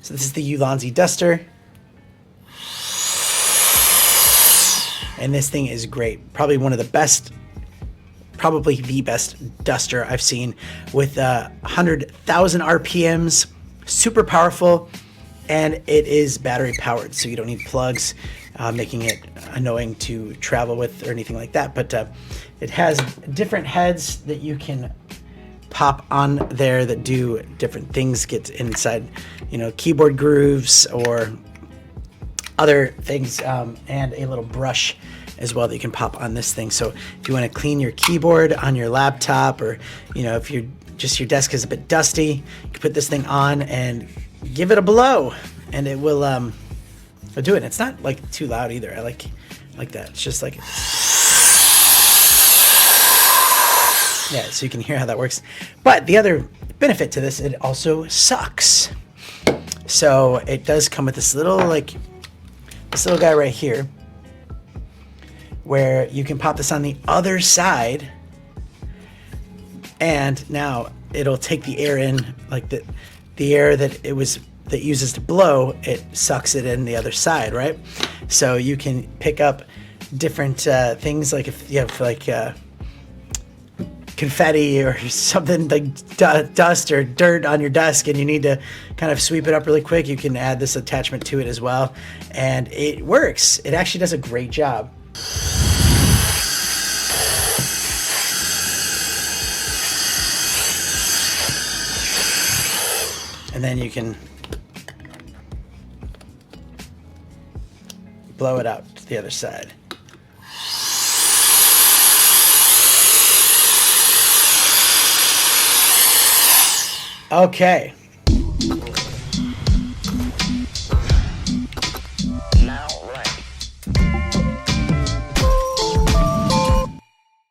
So this is the ULANZI duster. And this thing is great. Probably one of the best, probably the best duster I've seen, with 100,000 RPMs, super powerful, and it is battery powered, so you don't need plugs, making it annoying to travel with or anything like that. But it has different heads that you can pop on there that do different things, get inside, you know, keyboard grooves or other things, and a little brush as well that you can pop on this thing. So if you want to clean your keyboard on your laptop, or, you know, if you're just, your desk is a bit dusty, you can put this thing on and give it a blow, and it will do it. It's not like too loud either. I like that. It's just like, yeah, so you can hear how that works. But the other benefit to this, it also sucks. So it does come with this little guy right here, where you can pop this on the other side, and now it'll take the air in, like the air that uses to blow, it sucks it in the other side, right? So you can pick up different things, like if you have like confetti or something, like dust or dirt on your desk, and you need to kind of sweep it up really quick, you can add this attachment to it as well, and it works. It actually does a great job. And then you can blow it out to the other side. Okay. Now, right.